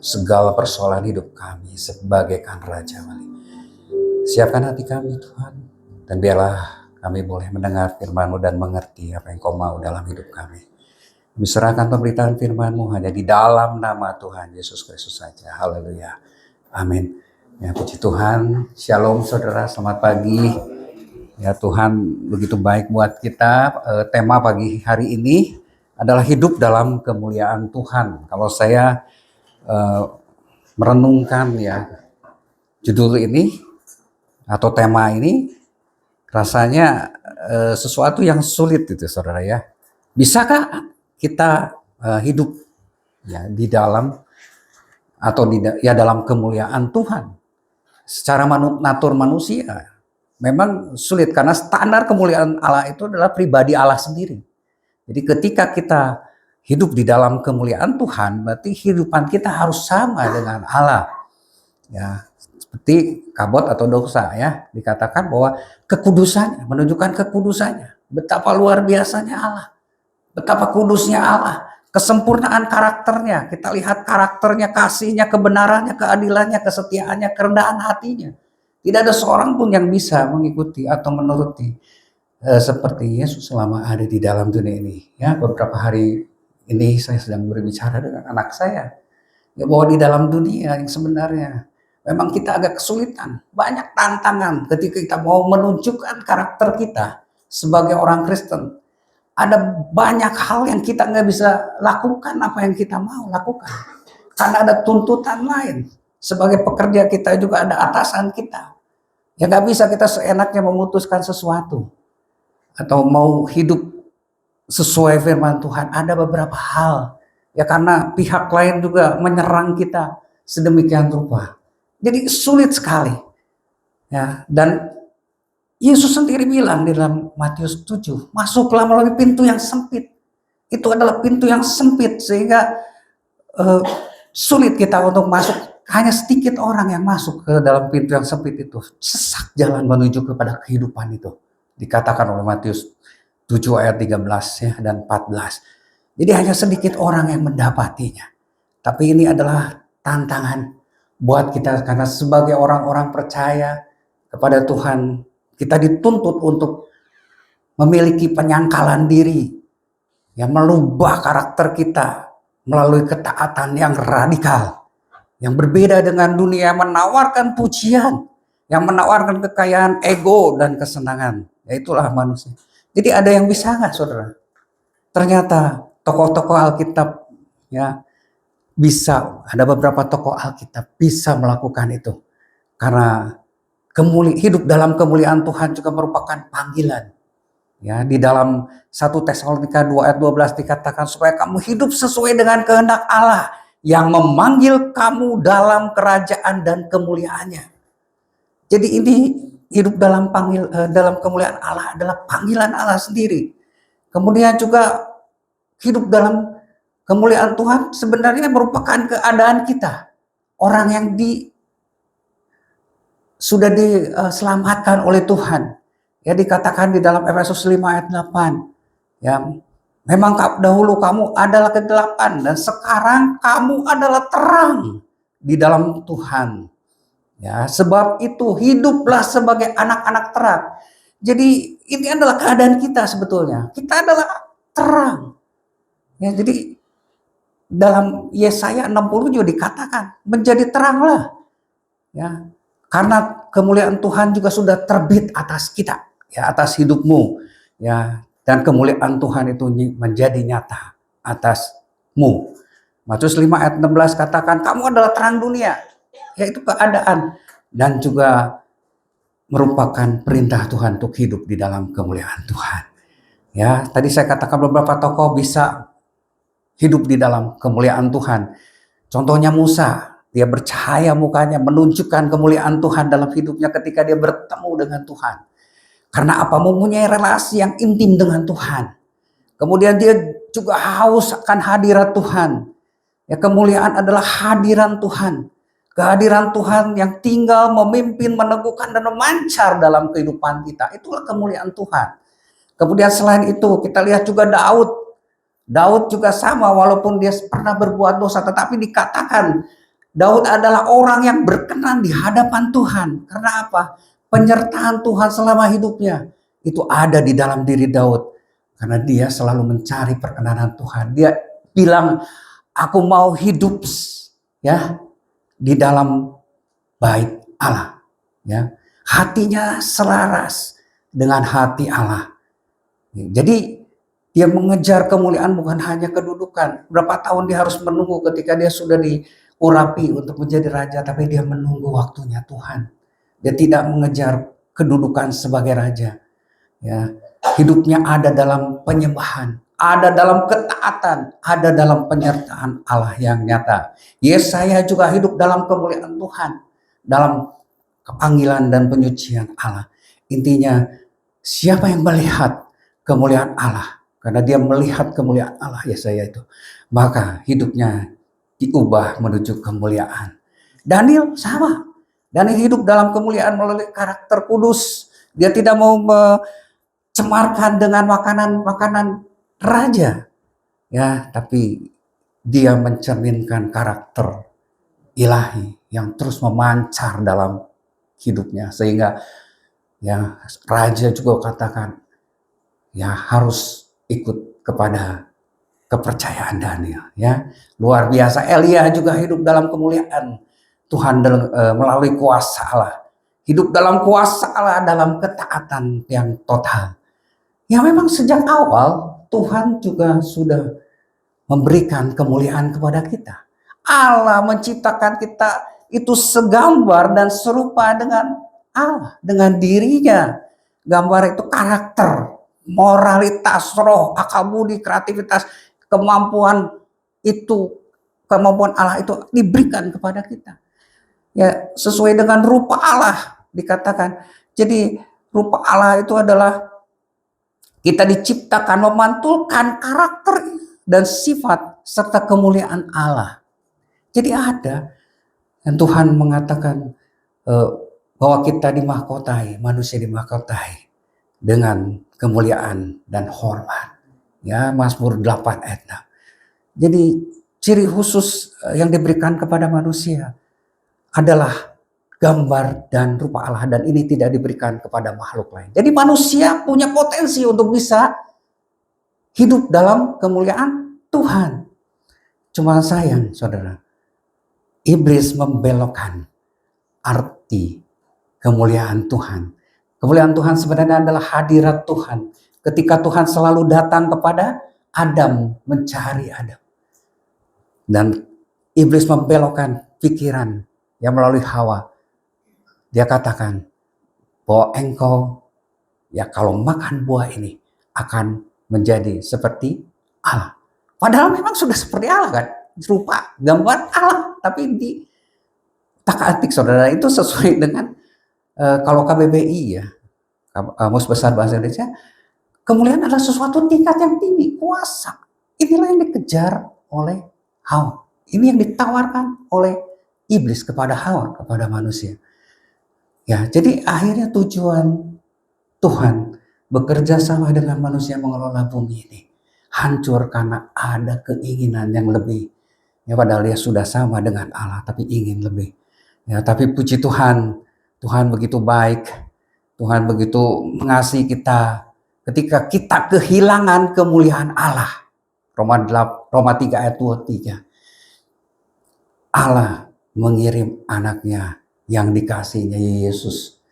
segala persoalan hidup kami sebagaikan Raja Wali. Siapkan hati kami Tuhan, dan biarlah kami boleh mendengar firman-Mu dan mengerti apa yang Kau mau dalam hidup kami. Diserahkan pemberitaan firman-Mu hanya di dalam nama Tuhan Yesus Kristus saja. Haleluya. Amin. Ya, puji Tuhan. Shalom saudara, selamat pagi. Ya, Tuhan begitu baik buat kita. Tema pagi hari ini adalah hidup dalam kemuliaan Tuhan. Kalau saya merenungkan ya judul ini atau tema ini, rasanya sesuatu yang sulit itu saudara ya. Bisakah kita hidup ya di dalam atau dalam kemuliaan Tuhan? Secara natur manusia memang sulit, karena standar kemuliaan Allah itu adalah pribadi Allah sendiri. Jadi ketika kita hidup di dalam kemuliaan Tuhan, berarti kehidupan kita harus sama dengan Allah. Ya, seperti kabot atau dosa ya, dikatakan bahwa kekudusannya menunjukkan kekudusannya. Betapa luar biasanya Allah. Betapa kudusnya Allah. Kesempurnaan karakternya. Kita lihat karakternya, kasihnya, kebenarannya, keadilannya, kesetiaannya, kerendahan hatinya. Tidak ada seorang pun yang bisa mengikuti atau menuruti seperti Yesus selama ada di dalam dunia ini. Ya, beberapa hari ini saya sedang berbicara dengan anak saya. Ya, bahwa di dalam dunia yang sebenarnya memang kita agak kesulitan. Banyak tantangan ketika kita mau menunjukkan karakter kita sebagai orang Kristen. Ada banyak hal yang kita nggak bisa lakukan apa yang kita mau lakukan. Karena ada tuntutan lain. Sebagai pekerja kita juga ada atasan kita. Ya nggak bisa kita seenaknya memutuskan sesuatu. Atau mau hidup sesuai firman Tuhan. Ada beberapa hal. Ya karena pihak lain juga menyerang kita sedemikian rupa. Jadi sulit sekali. Ya, dan Yesus sendiri bilang di dalam Matius 7, masuklah melalui pintu yang sempit. Itu adalah pintu yang sempit sehingga sulit kita untuk masuk. Hanya sedikit orang yang masuk ke dalam pintu yang sempit itu. Sesak jalan menuju kepada kehidupan itu. Dikatakan oleh Matius 7 ayat 13 ya, dan 14. Jadi hanya sedikit orang yang mendapatinya. Tapi ini adalah tantangan buat kita, karena sebagai orang-orang percaya kepada Tuhan, kita dituntut untuk memiliki penyangkalan diri, yang merubah karakter kita melalui ketaatan yang radikal, yang berbeda dengan dunia yang menawarkan pujian, yang menawarkan kekayaan ego dan kesenangan. Ya itulah manusia. Jadi ada yang bisa nggak saudara? Ternyata tokoh-tokoh Alkitab ya bisa, ada beberapa tokoh Alkitab bisa melakukan itu. Karena hidup dalam kemuliaan Tuhan juga merupakan panggilan. Ya, di dalam 1 Tesalonika 2 ayat 12 dikatakan supaya kamu hidup sesuai dengan kehendak Allah yang memanggil kamu dalam kerajaan dan kemuliaannya. Jadi ini hidup dalam kemuliaan Allah adalah panggilan Allah sendiri. Kemudian juga hidup dalam kemuliaan Tuhan sebenarnya merupakan keadaan kita. Orang yang sudah diselamatkan oleh Tuhan. Ya dikatakan di dalam Efesus 5 ayat 8. Ya, memang dahulu kamu adalah kegelapan dan sekarang kamu adalah terang di dalam Tuhan. Ya, sebab itu hiduplah sebagai anak-anak terang. Jadi ini adalah keadaan kita sebetulnya. Kita adalah terang. Ya, jadi dalam Yesaya 60 juga dikatakan menjadi teranglah. Ya, karena kemuliaan Tuhan juga sudah terbit atas kita, ya, atas hidupmu, ya, dan kemuliaan Tuhan itu menjadi nyata atasmu. Matius 5 ayat 16 katakan kamu adalah terang dunia, yaitu keadaan dan juga merupakan perintah Tuhan untuk hidup di dalam kemuliaan Tuhan. Ya, tadi saya katakan beberapa tokoh bisa hidup di dalam kemuliaan Tuhan. Contohnya Musa. Dia bercahaya mukanya, menunjukkan kemuliaan Tuhan dalam hidupnya ketika dia bertemu dengan Tuhan. Karena apa? Mempunyai relasi yang intim dengan Tuhan. Kemudian dia juga haus akan hadirat Tuhan. Ya, kemuliaan adalah hadiran Tuhan. Kehadiran Tuhan yang tinggal memimpin, meneguhkan, dan memancar dalam kehidupan kita. Itulah kemuliaan Tuhan. Kemudian selain itu kita lihat juga Daud. Daud juga sama, walaupun dia pernah berbuat dosa, tetapi dikatakan Daud adalah orang yang berkenan di hadapan Tuhan. Karena apa? Penyertaan Tuhan selama hidupnya itu ada di dalam diri Daud. Karena dia selalu mencari perkenanan Tuhan. Dia bilang, aku mau hidup ya di dalam bait Allah. Ya, hatinya selaras dengan hati Allah. Jadi dia mengejar kemuliaan bukan hanya kedudukan. Berapa tahun dia harus menunggu ketika dia sudah diurapi untuk menjadi raja, tapi dia menunggu waktunya Tuhan. Dia tidak mengejar kedudukan sebagai raja. Ya, hidupnya ada dalam penyembahan, ada dalam ketaatan, ada dalam penyertaan Allah yang nyata. Yesaya juga hidup dalam kemuliaan Tuhan, dalam panggilan dan penyucian Allah. Intinya, siapa yang melihat kemuliaan Allah, karena dia melihat kemuliaan Allah, Yesaya itu, maka hidupnya diubah menuju kemuliaan. Daniel sama. Daniel hidup dalam kemuliaan melalui karakter kudus. Dia tidak mau mencemarkan dengan makanan-makanan raja. Ya, tapi dia mencerminkan karakter ilahi yang terus memancar dalam hidupnya, sehingga ya raja juga katakan ya harus ikut kepada kepercayaan Daniel. Ya, luar biasa. Elia juga hidup dalam kemuliaan Tuhan melalui kuasa Allah. Hidup dalam kuasa Allah, dalam ketaatan yang total. Ya, memang sejak awal Tuhan juga sudah memberikan kemuliaan kepada kita. Allah menciptakan kita itu segambar dan serupa dengan Allah, dengan dirinya. Gambar itu karakter, moralitas, roh, akal budi, kreativitas, kemampuan Allah itu diberikan kepada kita. Ya, sesuai dengan rupa Allah dikatakan. Jadi rupa Allah itu adalah kita diciptakan memantulkan karakter dan sifat serta kemuliaan Allah. Jadi ada, dan Tuhan mengatakan bahwa kita dimahkotai, manusia dimahkotai dengan kemuliaan dan hormat. Ya, Mazmur 8 ayat 6. Jadi ciri khusus yang diberikan kepada manusia adalah gambar dan rupa Allah, dan ini tidak diberikan kepada makhluk lain. Jadi manusia punya potensi untuk bisa hidup dalam kemuliaan Tuhan. Cuma sayang, saudara, iblis membelokkan arti kemuliaan Tuhan. Kemuliaan Tuhan sebenarnya adalah hadirat Tuhan. Ketika Tuhan selalu datang kepada Adam, mencari Adam. Dan iblis membelokkan pikiran yang melalui Hawa. Dia katakan bahwa engkau ya kalau makan buah ini akan menjadi seperti Allah. Padahal memang sudah seperti Allah kan, rupa gambar Allah, tapi di tak-atik, saudara, itu sesuai dengan kalau KBBI ya, Kamus Besar Bahasa Indonesia, kemuliaan adalah sesuatu tingkat yang tinggi, kuasa. Inilah yang dikejar oleh Hawa. Ini yang ditawarkan oleh iblis kepada Hawa, kepada manusia. Ya, jadi akhirnya tujuan Tuhan bekerja sama dengan manusia mengelola bumi ini hancur karena ada keinginan yang lebih. Ya, padahal dia sudah sama dengan Allah, tapi ingin lebih. Ya, tapi puji Tuhan, Tuhan begitu baik, Tuhan begitu mengasihi kita. Ketika kita kehilangan kemuliaan Allah, Roma 3 ayat 23, Allah mengirim anaknya yang dikasihinya, Yesus,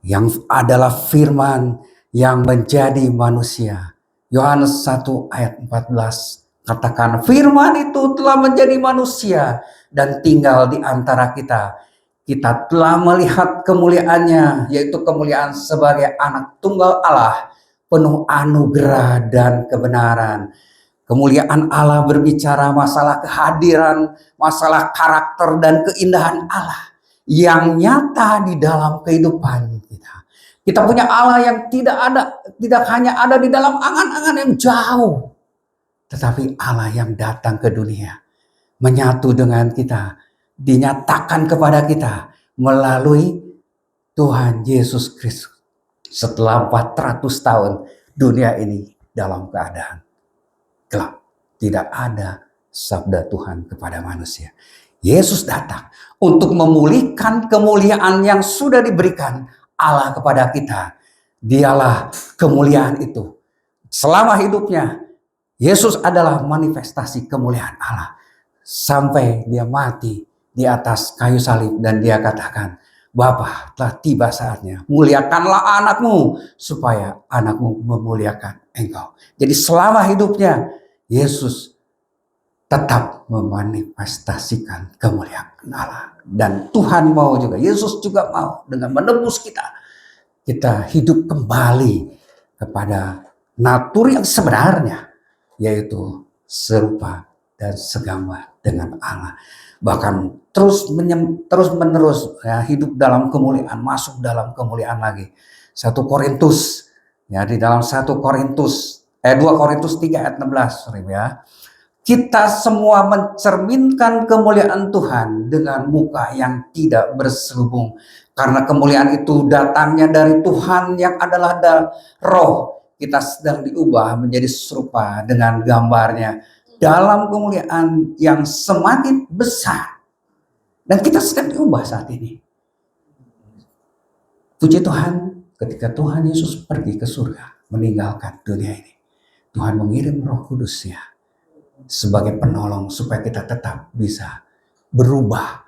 yang adalah firman yang menjadi manusia. Yohanes 1 ayat 14 katakan, firman itu telah menjadi manusia dan tinggal di antara kita. Kita telah melihat kemuliaannya, yaitu kemuliaan sebagai anak tunggal Allah, penuh anugerah dan kebenaran. Kemuliaan Allah berbicara masalah kehadiran, masalah karakter dan keindahan Allah yang nyata di dalam kehidupan kita. Kita punya Allah yang tidak hanya ada di dalam angan-angan yang jauh, tetapi Allah yang datang ke dunia, menyatu dengan kita, dinyatakan kepada kita melalui Tuhan Yesus Kristus. Setelah 400 tahun dunia ini dalam keadaan gelap. Tidak ada sabda Tuhan kepada manusia. Yesus datang untuk memulihkan kemuliaan yang sudah diberikan Allah kepada kita. Dialah kemuliaan itu. Selama hidupnya, Yesus adalah manifestasi kemuliaan Allah. Sampai dia mati di atas kayu salib dan dia katakan, Bapa, telah tiba saatnya, muliakanlah anakmu supaya anakmu memuliakan engkau. Jadi selama hidupnya, Yesus tetap memanifestasikan kemuliaan Allah. Dan Tuhan mau juga, Yesus juga mau dengan menebus kita. Kita hidup kembali kepada natur yang sebenarnya, yaitu serupa dan segambar dengan Allah. Bahkan terus menerus ya, hidup dalam kemuliaan, masuk dalam kemuliaan lagi. 1 Korintus, ya di dalam 1 Korintus, 2 Korintus 3 ayat 16, ya. Kita semua mencerminkan kemuliaan Tuhan dengan muka yang tidak berselubung. Karena kemuliaan itu datangnya dari Tuhan yang adalah roh. Kita sedang diubah menjadi serupa dengan gambarnya. Dalam kemuliaan yang semakin besar. Dan kita sedang diubah saat ini. Puji Tuhan, ketika Tuhan Yesus pergi ke surga, meninggalkan dunia ini. Tuhan mengirim Roh Kudus-Nya sebagai penolong supaya kita tetap bisa berubah,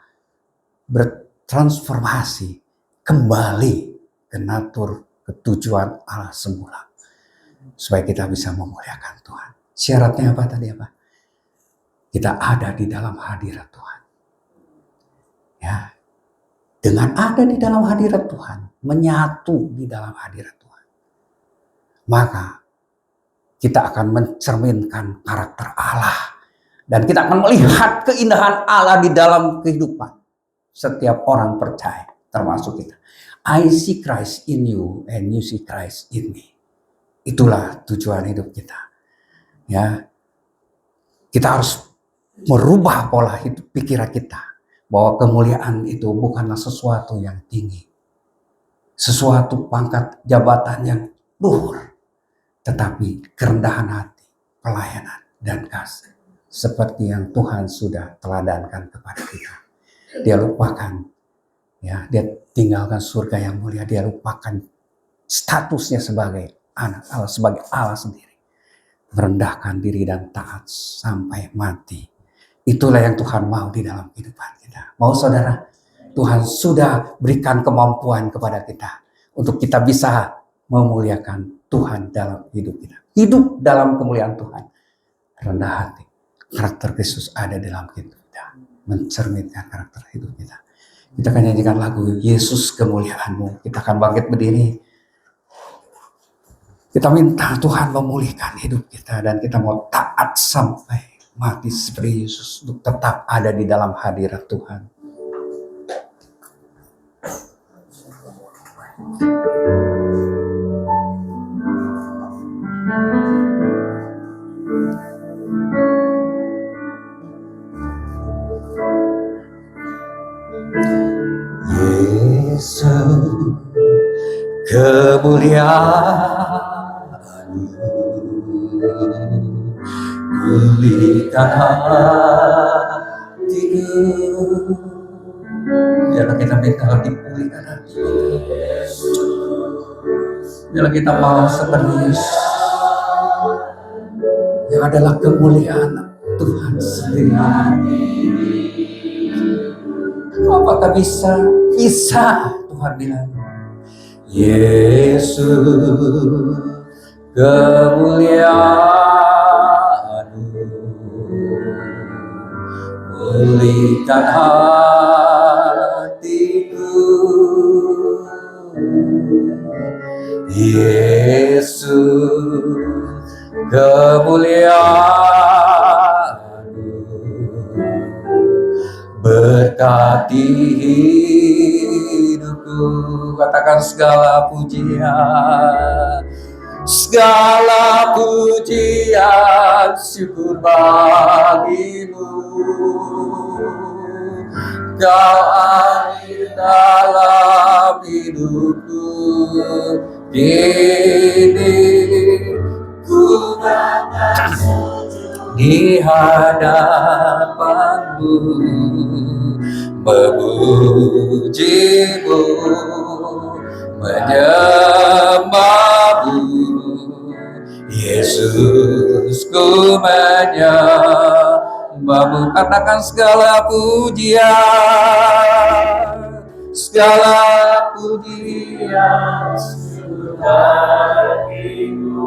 bertransformasi, kembali ke natur ketujuan Allah semula. Supaya kita bisa memuliakan Tuhan. Syaratnya apa tadi apa? Kita ada di dalam hadirat Tuhan. Ya. Dengan ada di dalam hadirat Tuhan, menyatu di dalam hadirat Tuhan. Maka kita akan mencerminkan karakter Allah. Dan kita akan melihat keindahan Allah di dalam kehidupan setiap orang percaya, termasuk kita. I see Christ in you and you see Christ in me. Itulah tujuan hidup kita. Ya, kita harus merubah pola hidup pikiran kita. Bahwa kemuliaan itu bukanlah sesuatu yang tinggi. Sesuatu pangkat jabatan yang luhur. Tetapi kerendahan hati, pelayanan, dan kasih. Seperti yang Tuhan sudah teladankan kepada kita. Dia lupakan, ya, dia tinggalkan surga yang mulia. Dia lupakan statusnya sebagai anak Allah, sebagai Allah sendiri. Merendahkan diri dan taat sampai mati. Itulah yang Tuhan mau di dalam kehidupan kita. Mau saudara? Tuhan sudah berikan kemampuan kepada kita. Untuk kita bisa memuliakan Tuhan dalam hidup kita. Hidup dalam kemuliaan Tuhan. Rendah hati. Karakter Kristus ada dalam hidup kita. Mencerminkan karakter hidup kita. Kita akan nyanyikan lagu Yesus kemuliaanmu. Kita akan bangkit berdiri. Kita minta Tuhan memulihkan hidup kita. Dan kita mau taat sampai mati seperti Yesus. Untuk tetap ada di dalam hadirat Tuhan. Yesus kemuliaan-Mu, pulihkan hatiku. Biarlah kita minta dipulihkan hati. Biarlah kita mau seperti Yesus yang adalah kemuliaan Tuhan sendiri. Apakah bisa? Bisa, Tuhan bilang. Yesus kemuliaan-Mu, pulihkan hatiku. Yesus kemuliaan-Mu, berkati hidupku. Katakan segala pujian, segala pujian, syukur bagimu. Kau hadir dalam hidupku. Kini ku bangga hadapanmu, memujimu, menyembahmu. Yesus, ku menyembahmu. Katakan segala pujian, segala pujian bagimu.